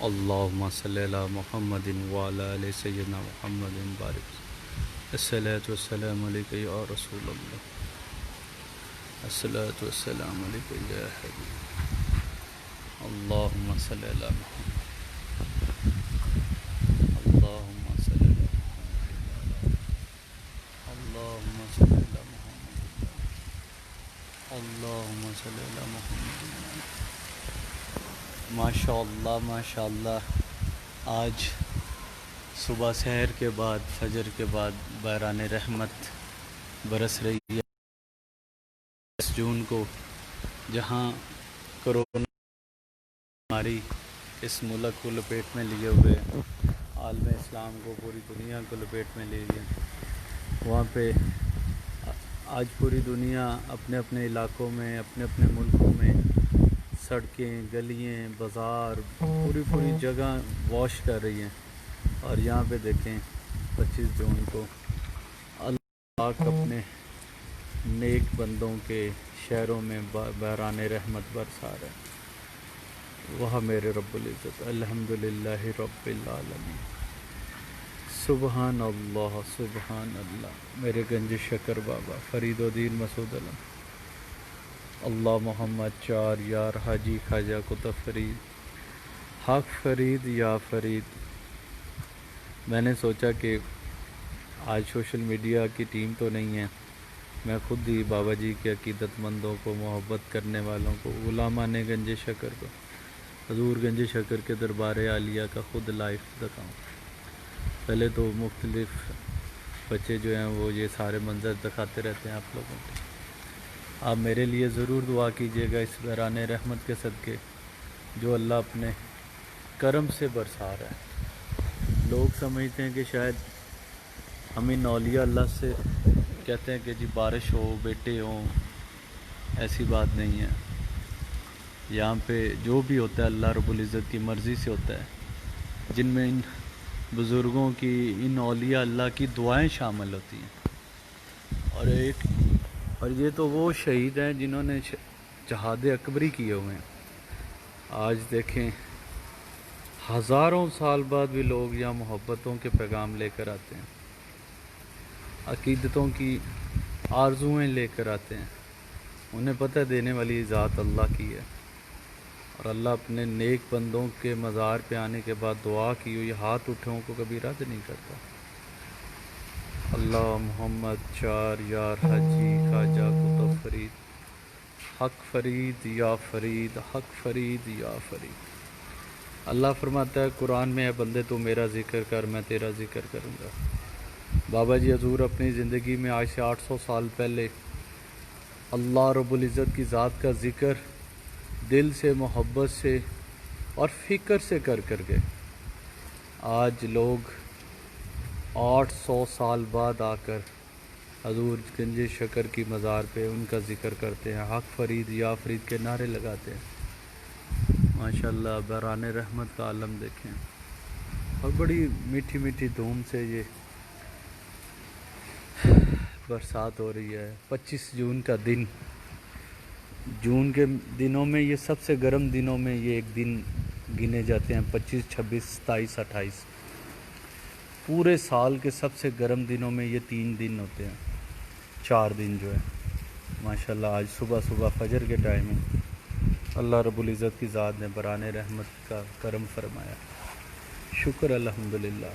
اللهم صل على محمد وعلى آل سيدنا محمد بارك. الصلاة والسلام عليك يا رسول الله. الصلاة والسلام عليك يا حبيب. اللهم صل على محمد. اللهم صل على محمد. اللهم صل على محمد. اللهم صل على محمد. ماشاء اللہ ماشاء اللہ. آج صبح سحر کے بعد فجر کے بعد باران رحمت برس رہی ہے. 10 جون کو جہاں کرونا بیماری اس ملک کو لپیٹ میں لیے ہوئے عالم اسلام کو پوری دنیا کو لپیٹ میں لے گیا، وہاں پہ آج پوری دنیا اپنے اپنے علاقوں میں اپنے اپنے ملکوں میں سڑکیں گلیاں بازار پوری جگہ واش کر رہی ہیں. اور یہاں پہ دیکھیں 25 جون کو اللہ پاک اپنے نیک بندوں کے شہروں میں باران رحمت برسا رہے ہیں. وہ میرے رب العزت الحمدللہ رب العالمین. سبحان اللہ سبحان اللہ. میرے گنج شکر بابا فرید الدین مسعود علم اللہ محمد چار یار حاجی خواجہ کتب فرید حق فرید یا فرید. میں نے سوچا کہ آج سوشل میڈیا کی ٹیم تو نہیں ہے، میں خود ہی بابا جی کے عقیدت مندوں کو محبت کرنے والوں کو علماء گنج شکر کو حضور گنج شکر کے دربار عالیہ کا خود لائف دکھاؤں. پہلے تو مختلف بچے جو ہیں وہ یہ سارے منظر دکھاتے رہتے ہیں آپ لوگوں کو. آپ میرے لیے ضرور دعا کیجیے گا اس باران رحمت کے صدقے جو اللہ اپنے کرم سے برسا رہا ہے. لوگ سمجھتے ہیں کہ شاید ہم ان اولیاء اللہ سے کہتے ہیں کہ جی بارش ہو بیٹے ہوں، ایسی بات نہیں ہے. یہاں پہ جو بھی ہوتا ہے اللہ رب العزت کی مرضی سے ہوتا ہے، جن میں ان بزرگوں کی ان اولیاء اللہ کی دعائیں شامل ہوتی ہیں. اور یہ تو وہ شہید ہیں جنہوں نے جہاد اکبری کیے ہوئے ہیں. آج دیکھیں ہزاروں سال بعد بھی لوگ یہاں محبتوں کے پیغام لے کر آتے ہیں، عقیدتوں کی آرزوئیں لے کر آتے ہیں. انہیں پتہ دینے والی ذات اللہ کی ہے، اور اللہ اپنے نیک بندوں کے مزار پہ آنے کے بعد دعا کی ہوئی ہاتھ اٹھوں کو کبھی رد نہیں کرتا. اللہ محمد چار یار حاجی خواجہ کتب فرید حق فرید یا فرید حق فرید یا فرید. اللہ فرماتا ہے قرآن میں، اے بندے تو میرا ذکر کر میں تیرا ذکر کروں گا. بابا جی حضور اپنی زندگی میں آج سے 800 سال پہلے اللہ رب العزت کی ذات کا ذکر دل سے محبت سے اور فکر سے کر گئے. آج لوگ 800 سال بعد آ کر حضور گنج شکر کی مزار پہ ان کا ذکر کرتے ہیں، حق فرید یا فرید کے نعرے لگاتے ہیں. ماشاءاللہ باران رحمت کا عالم دیکھیں، اور بڑی میٹھی میٹھی دھوم سے یہ برسات ہو رہی ہے. 25 جون کا دن، جون کے دنوں میں یہ سب سے گرم دنوں میں یہ ایک دن گنے جاتے ہیں. 25 26 27 28 پورے سال کے سب سے گرم دنوں میں یہ 3 دن ہوتے ہیں. 4 دن جو ہے ماشاءاللہ آج صبح فجر کے ٹائم ہے اللہ رب العزت کی ذات نے بران رحمت کا کرم فرمایا. شکر الحمدللہ.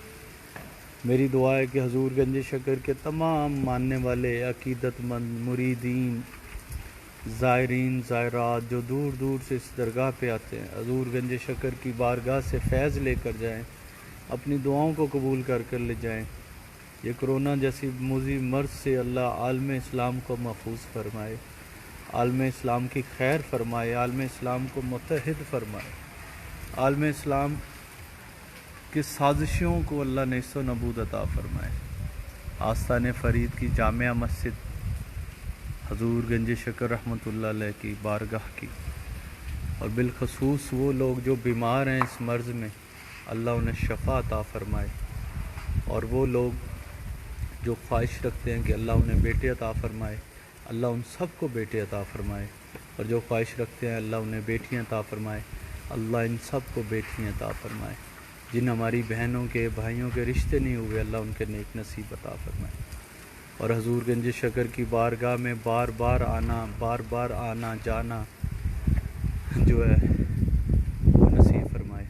میری دعا ہے کہ حضور گنج شکر کے تمام ماننے والے عقیدت مند مریدین زائرین زائرات جو دور دور سے اس درگاہ پہ آتے ہیں، حضور گنج شکر کی بارگاہ سے فیض لے کر جائیں، اپنی دعاؤں کو قبول کر لے جائیں. یہ کرونا جیسی موذی مرض سے اللہ عالم اسلام کو محفوظ فرمائے، عالم اسلام کی خیر فرمائے، عالم اسلام کو متحد فرمائے، عالم اسلام کی سازشوں کو اللہ نیست و نبود عطا فرمائے. آستان فرید کی جامع مسجد حضور گنج شکر رحمۃ اللہ علیہ کی بارگاہ کی، اور بالخصوص وہ لوگ جو بیمار ہیں اس مرض میں، اللہ انہیں شفا عطا فرمائے. اور وہ لوگ جو خواہش رکھتے ہیں کہ اللہ انہیں بیٹے عطا فرمائے، اللہ ان سب کو بیٹے عطا فرمائے. اور جو خواہش رکھتے ہیں اللہ انہیں بیٹیاں عطا فرمائے. اللہ ان سب کو بیٹیاں عطا فرمائے، جن ہماری بہنوں کے بھائیوں کے رشتے نہیں ہوئے اللہ ان کے نیک نصیب عطا فرمائے، اور حضور گنج شکر کی بارگاہ میں بار بار آنا جانا جو ہے وہ نصیب فرمائے۔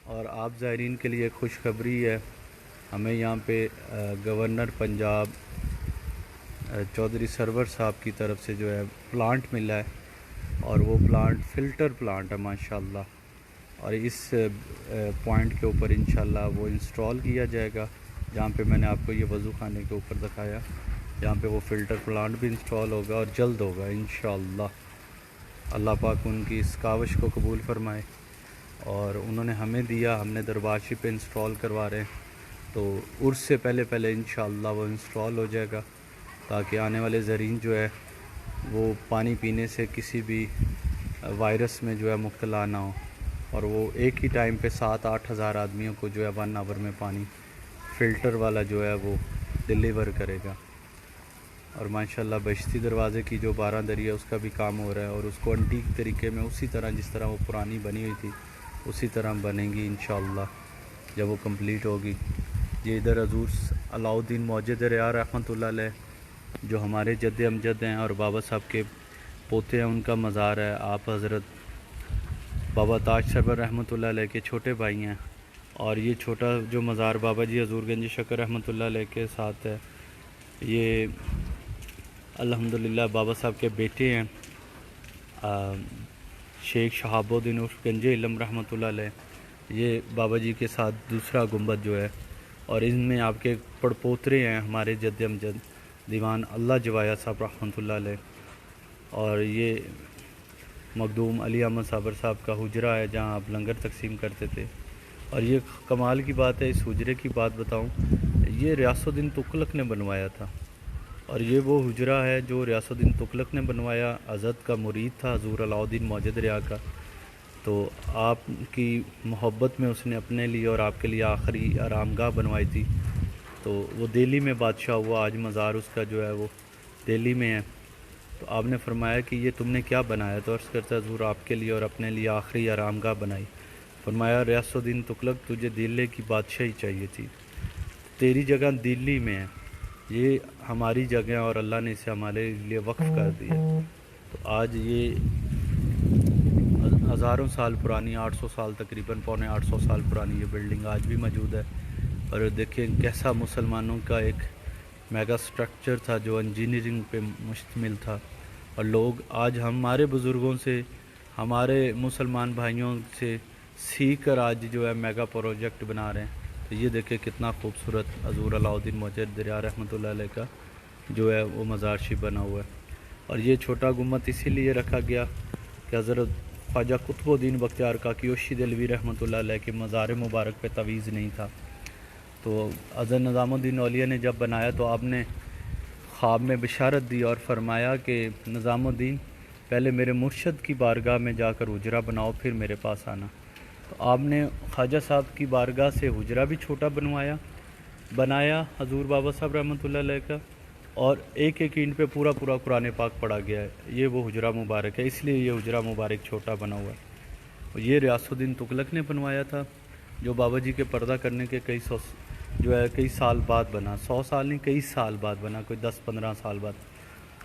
اور آپ زائرین کے لیے خوشخبری ہے، ہمیں یہاں پہ گورنر پنجاب چودھری سرور صاحب کی طرف سے جو ہے پلانٹ ملا ہے، اور وہ پلانٹ فلٹر پلانٹ ہے ماشاءاللہ، اور اس پوائنٹ کے اوپر انشاءاللہ وہ انسٹال کیا جائے گا، جہاں پہ میں نے آپ کو یہ وضو خانے کے اوپر دکھایا، جہاں پہ وہ فلٹر پلانٹ بھی انسٹال ہوگا اور جلد ہوگا انشاءاللہ۔ اللہ پاک ان کی اس کاوش کو قبول فرمائے، اور انہوں نے ہمیں دیا، ہم نے دربارشی پہ انسٹال کروا رہے ہیں، تو عرس سے پہلے انشاءاللہ وہ انسٹال ہو جائے گا، تاکہ آنے والے زائرین جو ہے وہ پانی پینے سے کسی بھی وائرس میں جو ہے مبتلا نہ ہو، اور وہ ایک ہی ٹائم پہ 7-8 ہزار آدمیوں کو جو ہے 1 آور میں پانی فلٹر والا جو ہے وہ ڈیلیور کرے گا۔ اور ماشاءاللہ بہشتی دروازے کی جو 12 دری ہے اس کا بھی کام ہو رہا ہے، اور اس کو انٹیک طریقے میں اسی طرح جس طرح وہ پرانی بنی ہوئی تھی اسی طرح بنے گی انشاءاللہ جب وہ کمپلیٹ ہوگی۔ یہ ادھر حضور علاء الدین موجد ریا رحمۃ اللہ علیہ جو ہمارے جد امجد ہیں اور بابا صاحب کے پوتے ہیں، ان کا مزار ہے۔ آپ حضرت بابا تاج سرور رحمۃ اللہ علیہ کے چھوٹے بھائی ہیں، اور یہ چھوٹا جو مزار بابا جی حضور گنج شکر رحمۃ اللہ علیہ کے ساتھ ہے، یہ الحمدللہ بابا صاحب کے بیٹے ہیں، شیخ شہاب الدین عرف گنج علم رحمۃ اللہ علیہ، یہ بابا جی کے ساتھ دوسرا گنبد جو ہے، اور ان میں آپ کے پڑپوترے ہیں ہمارے جد امجد دیوان اللہ جوایا صاحب رحمۃ اللہ علیہ، اور یہ مخدوم علی احمد صابر صاحب کا حجرہ ہے جہاں آپ لنگر تقسیم کرتے تھے۔ اور یہ کمال کی بات ہے، اس حجرے کی بات بتاؤں، یہ ریاض الدین تغلق نے بنوایا تھا، اور یہ وہ حجرہ ہے جو ریاض الدین تغلق نے بنوایا، حضرت کا مرید تھا حضور علاء الدین موجد ریا کا، تو آپ کی محبت میں اس نے اپنے لیے اور آپ کے لیے آخری آرام گاہ بنوائی تھی، تو وہ دہلی میں بادشاہ ہوا، آج مزار اس کا جو ہے وہ دہلی میں ہے۔ تو آپ نے فرمایا کہ یہ تم نے کیا بنایا؟ تو عرض کرتا حضور آپ کے لیے اور اپنے لیے آخری آرام گاہ بنائی۔ فرمایا ریاض الدین تغلق تجھے دہلی کی بادشاہی چاہیے تھی، تیری جگہ دہلی میں ہے، یہ ہماری جگہ اور اللہ نے اسے ہمارے لیے وقف کر دیا۔ تو آج یہ ہزاروں سال پرانی، 800 سال تقریباً 850 سال پرانی یہ بلڈنگ آج بھی موجود ہے، اور دیکھیں کیسا مسلمانوں کا ایک میگا سٹرکچر تھا جو انجینئرنگ پہ مشتمل تھا، اور لوگ آج ہمارے بزرگوں سے، ہمارے مسلمان بھائیوں سے سیکھ کر آج جو ہے میگا پروجیکٹ بنا رہے ہیں۔ تو یہ دیکھیں کتنا خوبصورت حضور علاء الدین موجد ریا رحمۃ اللہ علیہ کا جو ہے وہ مزار شریف بنا ہوا ہے۔ اور یہ چھوٹا گنبد اسی لیے رکھا گیا کہ حضرت خواجہ قطب الدین بختیار کاکیوشی دہلوی رحمۃ اللہ علیہ کے مزار مبارک پہ تویز نہیں تھا، تو حضرت نظام الدین اولیاء نے جب بنایا تو آپ نے خواب میں بشارت دی اور فرمایا کہ نظام الدین پہلے میرے مرشد کی بارگاہ میں جا کر حجرہ بناؤ پھر میرے پاس آنا۔ تو آپ نے خواجہ صاحب کی بارگاہ سے حجرہ بھی چھوٹا بنایا حضور بابا صاحب رحمۃ اللہ علیہ کا، اور ایک ایک اینٹ پہ پورا قرآن پاک پڑھا گیا ہے، یہ وہ حجرہ مبارک ہے، اس لیے یہ حجرہ مبارک چھوٹا بنا ہوا ہے۔ اور یہ ریاض الدین تغلق نے بنوایا تھا، جو بابا جی کے پردہ کرنے کے کئی سال بعد بنا، 100 سال نہیں کئی سال بعد بنا، کوئی 10-15 سال بعد۔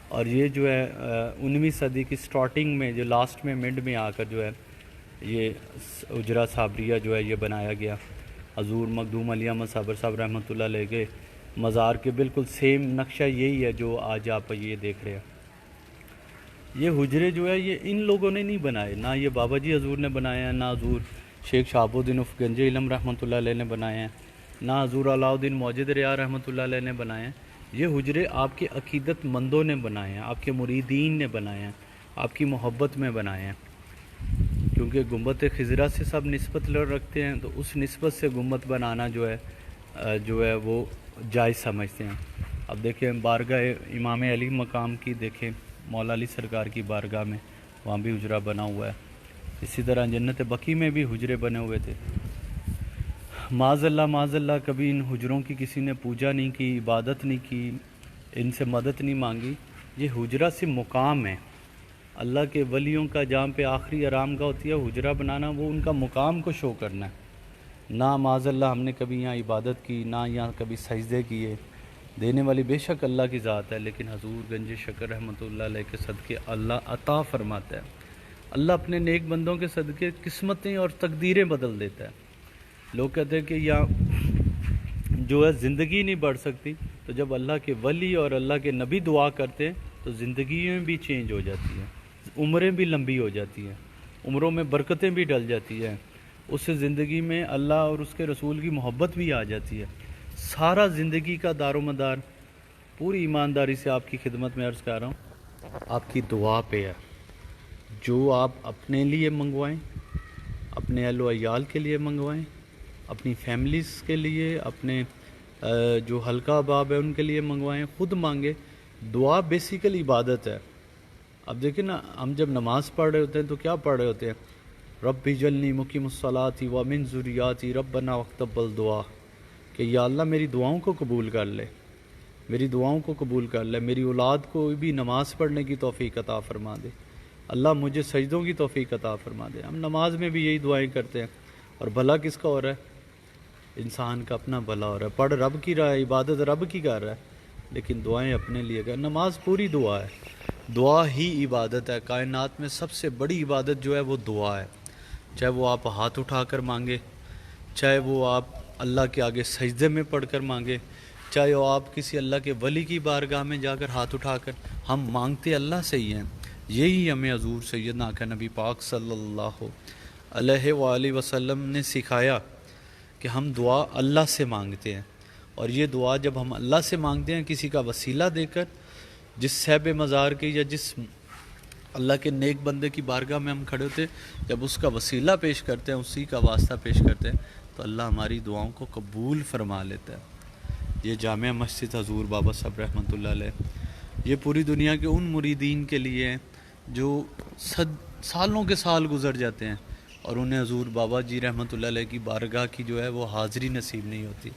اور یہ جو ہے 19ویں صدی کی سٹارٹنگ میں جو لاسٹ میں مڈ میں آ کر جو ہے یہ حجرہ صابریہ جو ہے یہ بنایا گیا، حضور مخدوم علی احمد صابر صاحب رحمۃ اللہ علیہ کے مزار کے بالکل سیم نقشہ یہی ہے جو آج آپ یہ دیکھ رہے ہیں۔ یہ حجرے جو ہے یہ ان لوگوں نے نہیں بنائے، نہ یہ بابا جی حضور نے بنائے ہیں، نہ حضور شیخ شہاب الدین عرف گنج علم رحمۃ اللہ علیہ نے بنائے ہیں، نہ حضور علاء الدین موجد ریا رحمۃ اللہ علیہ نے بنائے ہیں۔ یہ حجرے آپ کے عقیدت مندوں نے بنائے ہیں، آپ کے مریدین نے بنائے ہیں، آپ کی محبت میں بنائے ہیں، کیونکہ گنبد خضرا سے سب نسبت رکھتے ہیں، تو اس نسبت سے گنبد بنانا جو ہے وہ جائز سمجھتے ہیں۔ اب دیکھیں بارگاہ امام علی مقام کی دیکھیں، مولا علی سرکار کی بارگاہ میں وہاں بھی حجرہ بنا ہوا ہے، اسی طرح جنت بقی میں بھی حجرے بنے ہوئے تھے۔ معاذ اللہ کبھی ان حجروں کی کسی نے پوجا نہیں کی، عبادت نہیں کی، ان سے مدد نہیں مانگی، یہ حجرہ سے مقام ہے، اللہ کے ولیوں کا جہاں پہ آخری آرام گاہ ہوتی ہے حجرہ بنانا، وہ ان کا مقام کو شو کرنا ہے۔ نہ معاذ اللہ ہم نے کبھی یہاں عبادت کی، نہ یہاں کبھی سجدے کیے، دینے والی بے شک اللہ کی ذات ہے، لیکن حضور گنج شکر رحمۃ اللہ علیہ کے صدقے اللہ عطا فرماتا ہے۔ اللہ اپنے نیک بندوں کے صدقے قسمتیں اور تقدیریں بدل دیتا ہے۔ لوگ کہتے ہیں کہ یہاں جو ہے زندگی نہیں بڑھ سکتی، تو جب اللہ کے ولی اور اللہ کے نبی دعا کرتے ہیں تو زندگیوں بھی چینج ہو جاتی ہیں، عمریں بھی لمبی ہو جاتی ہیں، عمروں میں برکتیں بھی ڈل جاتی ہیں، اس سے زندگی میں اللہ اور اس کے رسول کی محبت بھی آ جاتی ہے۔ سارا زندگی کا دار و مدار پوری ایمانداری سے آپ کی خدمت میں عرض کر رہا ہوں، آپ کی دعا پہ ہے۔ جو آپ اپنے لیے منگوائیں، اپنے اہل و عیال کے لیے منگوائیں، اپنی فیملیز کے لیے، اپنے جو حلقہ احباب ہے ان کے لیے منگوائیں، خود مانگے۔ دعا بیسیکل عبادت ہے۔ اب دیکھیں نا، ہم جب نماز پڑھ رہے ہوتے ہیں تو کیا پڑھ رہے ہوتے ہیں؟ رب اجعلنی مقیم الصلاۃ ومن ذریاتی ربنا وتقبل دعا، کہ یا اللہ میری دعاؤں کو قبول کر لے، میری دعاؤں کو قبول کر لے، میری اولاد کو بھی نماز پڑھنے کی توفیق عطا فرما دے، اللہ مجھے سجدوں کی توفیق عطا فرما دے۔ ہم نماز میں بھی یہی دعائیں کرتے ہیں، اور بھلا کس کا ہو رہا ہے؟ انسان کا اپنا بھلا ہو رہا ہے، پڑھ رب کی رہا ہے، عبادت رب کی کر رہا ہے، لیکن دعائیں اپنے لیے کر۔ نماز پوری دعا ہے، دعا ہی عبادت ہے۔ کائنات میں سب سے بڑی عبادت جو ہے وہ دعا ہے، چاہے وہ آپ ہاتھ اٹھا کر مانگے، چاہے وہ آپ اللہ کے آگے سجدے میں پڑھ کر مانگے، چاہے وہ آپ کسی اللہ کے ولی کی بارگاہ میں جا کر ہاتھ اٹھا کر، ہم مانگتے اللہ سے ہی ہیں۔ یہی ہمیں حضور سیدنا آقا نبی پاک صلی اللہ علیہ وآلہ وسلم نے سکھایا کہ ہم دعا اللہ سے مانگتے ہیں، اور یہ دعا جب ہم اللہ سے مانگتے ہیں کسی کا وسیلہ دے کر، جس صاحب مزار کے یا جس اللہ کے نیک بندے کی بارگاہ میں ہم کھڑے ہوتے ہیں، جب اس کا وسیلہ پیش کرتے ہیں، اسی کا واسطہ پیش کرتے ہیں، تو اللہ ہماری دعاؤں کو قبول فرما لیتا ہے۔ یہ جامع مسجد حضور بابا صاحب رحمۃ اللہ علیہ، یہ پوری دنیا کے ان مریدین کے لیے ہیں جو سالوں کے سال گزر جاتے ہیں اور انہیں حضور بابا جی رحمۃ اللہ علیہ کی بارگاہ کی جو ہے وہ حاضری نصیب نہیں ہوتی،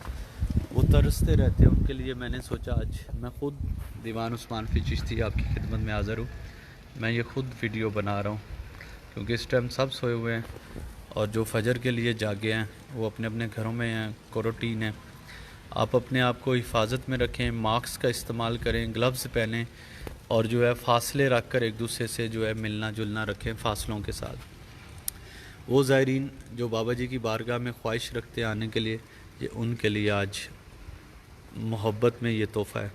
وہ ترستے رہتے ہیں۔ ان کے لیے میں نے سوچا آج میں خود دیوان عثمان فی چشتی آپ کی خدمت میں حاضر ہوں، میں یہ خود ویڈیو بنا رہا ہوں، کیونکہ اس ٹائم سب سوئے ہوئے ہیں اور جو فجر کے لیے جاگے ہیں وہ اپنے اپنے گھروں میں ہیں، کوروٹین ہیں۔ آپ اپنے آپ کو حفاظت میں رکھیں، ماسک کا استعمال کریں، گلوز پہنیں، اور جو ہے فاصلے رکھ کر ایک دوسرے سے جو ہے ملنا جلنا رکھیں فاصلوں کے ساتھ۔ وہ زائرین جو بابا جی کی بارگاہ میں خواہش رکھتے ہیں آنے کے لیے، یہ ان کے لیے آج محبت میں یہ تحفہ ہے،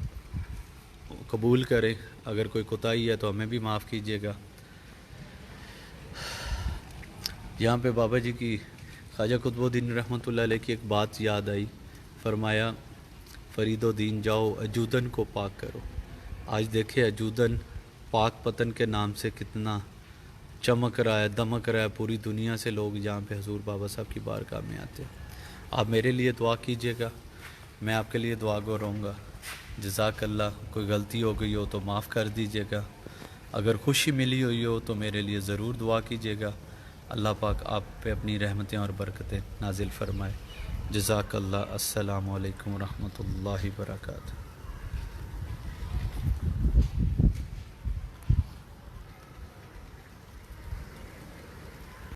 قبول کریں۔ اگر کوئی کوتاہی ہے تو ہمیں بھی معاف کیجیے گا۔ یہاں پہ بابا جی کی خواجہ قطب الدین رحمۃ اللہ علیہ کی ایک بات یاد آئی، فرمایا فرید و دین جاؤ اجودن کو پاک کرو۔ آج دیکھیں اجودن پاک پتن کے نام سے کتنا چمک رہا ہے، دمک رہا ہے، پوری دنیا سے لوگ جہاں پہ حضور بابا صاحب کی بارگاہ میں آتے ہیں۔ آپ میرے لیے دعا کیجیے گا، میں آپ کے لیے دعا گو رہوں گا۔ جزاک اللہ، کوئی غلطی ہو گئی ہو تو معاف کر دیجیے گا، اگر خوشی ملی ہوئی ہو تو میرے لیے ضرور دعا کیجیے گا۔ اللہ پاک آپ پہ اپنی رحمتیں اور برکتیں نازل فرمائے۔ جزاک اللہ۔ السلام علیکم ورحمۃ اللہ وبرکاتہ۔